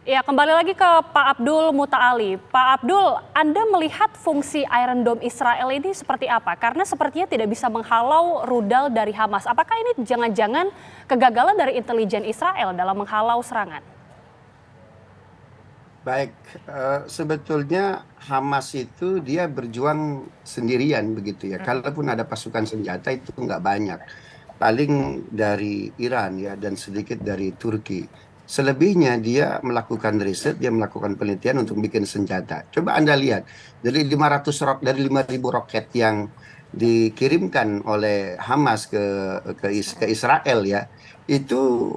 Ya, kembali lagi ke Pak Abdul Muta'ali. Pak Abdul, Anda melihat fungsi Iron Dome Israel ini seperti apa? Karena sepertinya tidak bisa menghalau rudal dari Hamas. Apakah ini jangan-jangan kegagalan dari intelijen Israel dalam menghalau serangan? Baik, sebetulnya Hamas itu dia berjuang sendirian begitu ya. Kalaupun ada pasukan senjata itu nggak banyak. Paling dari Iran ya dan sedikit dari Turki. Selebihnya dia melakukan riset, dia melakukan penelitian untuk bikin senjata. Coba Anda lihat, dari 5.000 roket yang dikirimkan oleh Hamas ke Israel ya, itu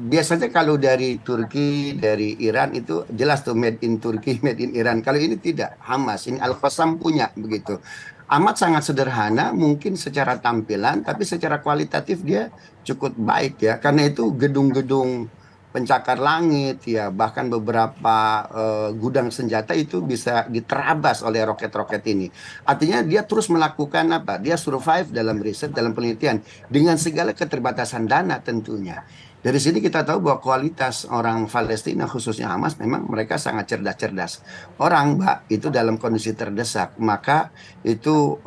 biasanya kalau dari Turki, dari Iran itu jelas tuh made in Turki, made in Iran. Kalau ini tidak, Hamas, ini Al-Qassam punya begitu. Amat sangat sederhana, mungkin secara tampilan, tapi secara kualitatif dia cukup baik ya. Karena itu gedung-gedung pencakar langit ya, bahkan beberapa gudang senjata itu bisa diterabas oleh roket-roket ini. Artinya dia terus melakukan apa? Dia survive dalam riset, dalam penelitian dengan segala keterbatasan dana tentunya. Dari sini kita tahu bahwa kualitas orang Palestina khususnya Hamas memang mereka sangat cerdas-cerdas. Orang, Mbak, itu dalam kondisi terdesak, maka itu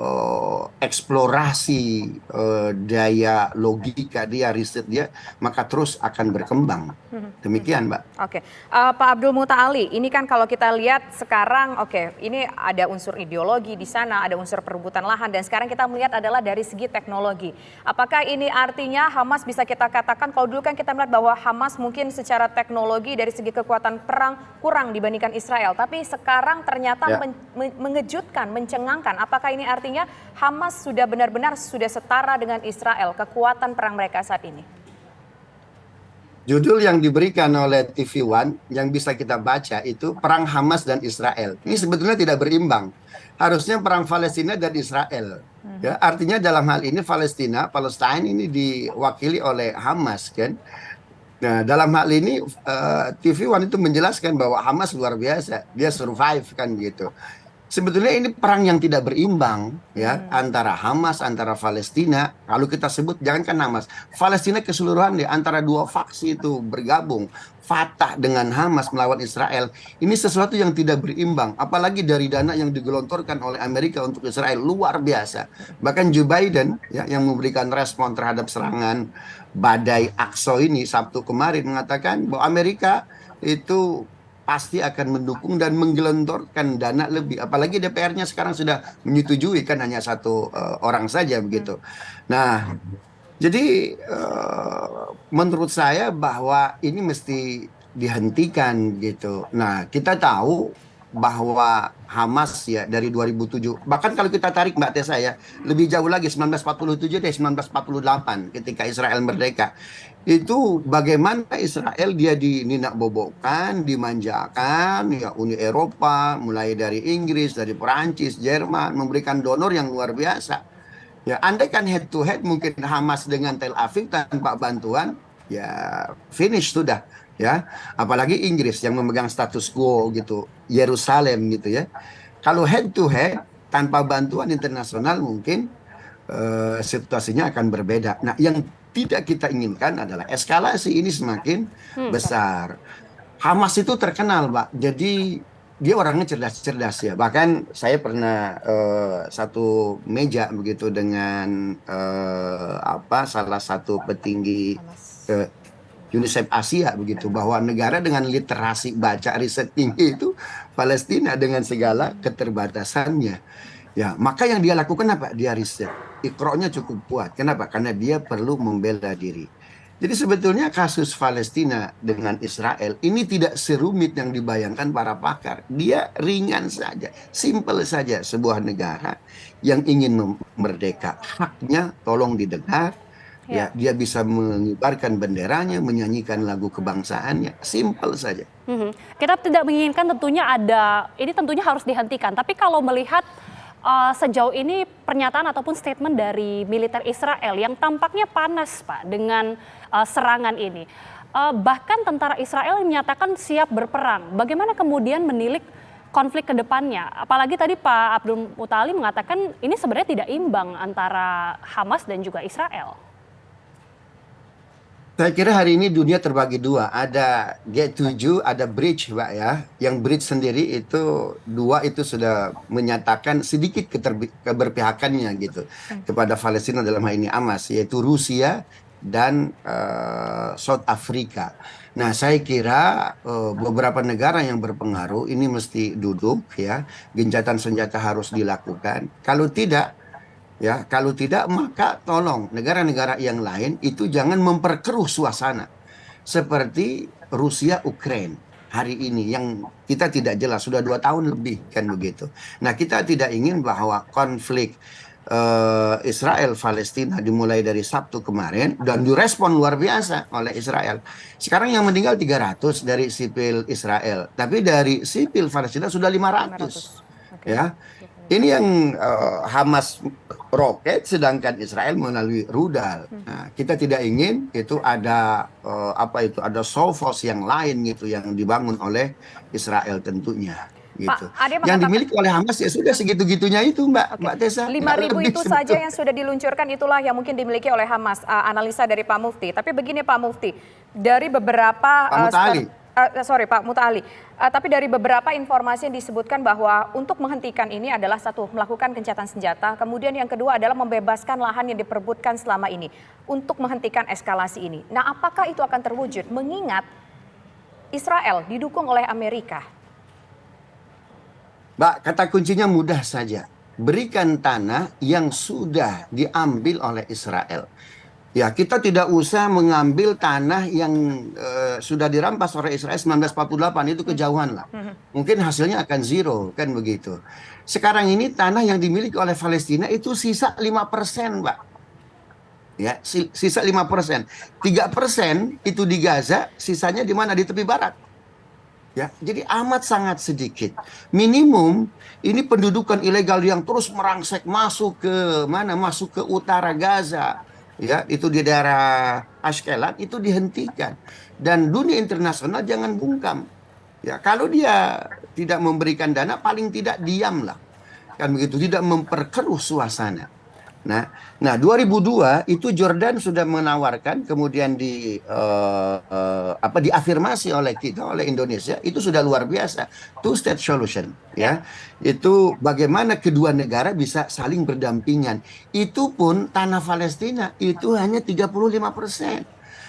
eksplorasi daya logika dia, riset dia, maka terus akan berkembang. Demikian, Mbak. Oke, Pak Abdul Muta'ali, ini kan kalau kita lihat sekarang, oke, ini ada unsur ideologi di sana, ada unsur perebutan lahan, dan sekarang kita melihat adalah dari segi teknologi. Apakah ini artinya Hamas bisa kita katakan, kalau dulu kan kita melihat bahwa Hamas mungkin secara teknologi dari segi kekuatan perang kurang dibandingkan Israel, tapi sekarang ternyata mengejutkan, mencengangkan. Apakah ini artinya Hamas sudah benar-benar sudah setara dengan Israel, kekuatan perang mereka saat ini? Judul yang diberikan oleh TV One yang bisa kita baca itu Perang Hamas dan Israel. Ini sebetulnya tidak berimbang. Harusnya perang Palestina dan Israel. Ya, artinya dalam hal ini Palestina ini diwakili oleh Hamas kan. Nah, dalam hal ini TV One itu menjelaskan bahwa Hamas luar biasa, dia survive kan gitu. Sebetulnya ini perang yang tidak berimbang ya antara Hamas, antara Palestina. Kalau kita sebut jangankan Hamas, Palestina keseluruhan ya, antara dua faksi itu bergabung, Fatah dengan Hamas melawan Israel. Ini sesuatu yang tidak berimbang, apalagi dari dana yang digelontorkan oleh Amerika untuk Israel luar biasa. Bahkan Joe Biden ya yang memberikan respon terhadap serangan badai Aqsa ini Sabtu kemarin mengatakan bahwa Amerika itu pasti akan mendukung dan menggelontorkan dana lebih. Apalagi DPR-nya sekarang sudah menyetujui kan hanya satu orang saja begitu. Nah, jadi menurut saya bahwa ini mesti dihentikan gitu. Nah, kita tahu bahwa Hamas ya dari 2007, bahkan kalau kita tarik Mbak Tessa ya, lebih jauh lagi 1947 deh, 1948 ketika Israel merdeka. Itu bagaimana Israel dia dininakbobokkan, dimanjakan ya Uni Eropa, mulai dari Inggris, dari Perancis, Jerman memberikan donor yang luar biasa. Ya, andai kan head to head mungkin Hamas dengan Tel Aviv tanpa bantuan, ya finish sudah. Ya, apalagi Inggris yang memegang status quo gitu, Yerusalem gitu ya. Kalau head to head tanpa bantuan internasional mungkin situasinya akan berbeda. Nah, yang tidak kita inginkan adalah eskalasi ini semakin besar. Hamas itu terkenal, Pak. Jadi dia orangnya cerdas-cerdas ya. Bahkan saya pernah satu meja begitu dengan salah satu petinggi UNICEF Asia begitu, bahwa negara dengan literasi baca riset tinggi itu Palestina dengan segala keterbatasannya. Ya, maka yang dia lakukan apa? Dia riset. Iqra-nya cukup kuat. Kenapa? Karena dia perlu membela diri. Jadi sebetulnya kasus Palestina dengan Israel ini tidak serumit yang dibayangkan para pakar. Dia ringan saja, simple saja. Sebuah negara yang ingin merdeka, haknya tolong didengar. Ya, dia bisa mengibarkan benderanya, menyanyikan lagu kebangsaannya, simple saja. Kita tidak menginginkan tentunya ini tentunya harus dihentikan. Tapi kalau melihat sejauh ini pernyataan ataupun statement dari militer Israel yang tampaknya panas, Pak, dengan serangan ini. Bahkan tentara Israel menyatakan siap berperang. Bagaimana kemudian menilik konflik ke depannya? Apalagi tadi Pak Abdul Muta'ali mengatakan ini sebenarnya tidak imbang antara Hamas dan juga Israel. Saya kira hari ini dunia terbagi dua. Ada G7, ada Bridge, Pak ya. Yang Bridge sendiri itu dua itu sudah menyatakan sedikit keberpihakannya gitu kepada Palestina dalam hal ini Hamas, yaitu Rusia dan South Africa. Nah, saya kira beberapa negara yang berpengaruh ini mesti duduk ya, gencatan senjata harus dilakukan. Kalau tidak, ya, kalau tidak maka tolong negara-negara yang lain itu jangan memperkeruh suasana seperti Rusia Ukraina hari ini yang kita tidak jelas sudah 2 tahun lebih kan begitu. Nah, kita tidak ingin bahwa konflik Israel Palestina dimulai dari Sabtu kemarin dan direspon luar biasa oleh Israel. Sekarang yang meninggal 300 dari sipil Israel, tapi dari sipil Palestina sudah 500. Oke. Ya. Ini yang Hamas roket, sedangkan Israel melalui rudal. Nah, kita tidak ingin itu ada ada Sovos yang lain gitu yang dibangun oleh Israel tentunya. Gitu. Pak, ada yang Yang mengatakan dimiliki oleh Hamas ya sudah segitu-gitunya itu, Mbak, Oke. Mbak Tessa. 5.000 Lebih itu sebetulnya. saja yang sudah diluncurkan itulah yang mungkin dimiliki oleh Hamas, analisa dari Pak Mufti. Tapi begini Pak Mufti, dari beberapa Pak Mutali. sorry Pak Mutali, tapi dari beberapa informasi yang disebutkan bahwa untuk menghentikan ini adalah satu, melakukan gencatan senjata, kemudian yang kedua adalah membebaskan lahan yang diperebutkan selama ini untuk menghentikan eskalasi ini. Nah, apakah itu akan terwujud mengingat Israel didukung oleh Amerika? Mbak, kata kuncinya mudah saja. Berikan tanah yang sudah diambil oleh Israel. Ya, kita tidak usah mengambil tanah yang sudah dirampas oleh Israel 1948, itu kejauhan lah. Mungkin hasilnya akan zero, kan begitu. Sekarang ini tanah yang dimiliki oleh Palestina itu sisa 5%, Mbak. Ya, sisa 5%. 3% itu di Gaza, sisanya di mana? Di tepi barat. Ya, jadi amat sangat sedikit. Minimum ini pendudukan ilegal yang terus merangsek masuk ke mana? Masuk ke utara Gaza. Ya, itu di daerah Ashkelon itu dihentikan. Dan dunia internasional jangan bungkam. Ya, kalau dia tidak memberikan dana paling tidak diamlah. Kan begitu, tidak memperkeruh suasana. Nah, 2002 itu Jordan sudah menawarkan, kemudian diafirmasi oleh kita, oleh Indonesia, itu sudah luar biasa. Two-state solution, ya. Itu bagaimana kedua negara bisa saling berdampingan. Itu pun tanah Palestina itu hanya 35%.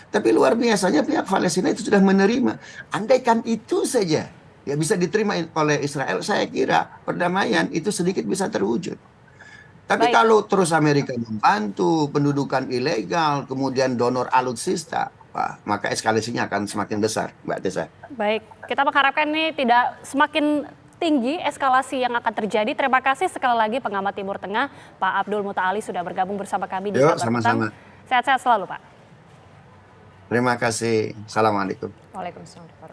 Tapi luar biasanya pihak Palestina itu sudah menerima. Andaikan itu saja ya bisa diterima oleh Israel, saya kira perdamaian itu sedikit bisa terwujud. Tapi Baik. kalau terus Amerika membantu pendudukan ilegal, kemudian donor alutsista, maka eskalasinya akan semakin besar, Mbak Tessa. Baik, kita mengharapkan ini tidak semakin tinggi eskalasi yang akan terjadi. Terima kasih sekali lagi pengamat Timur Tengah, Pak Abdul Muta'ali sudah bergabung bersama kami di Yuk, Kabar sama-sama. Petang. Sehat-sehat selalu, Pak. Terima kasih. Assalamualaikum. Waalaikumsalam.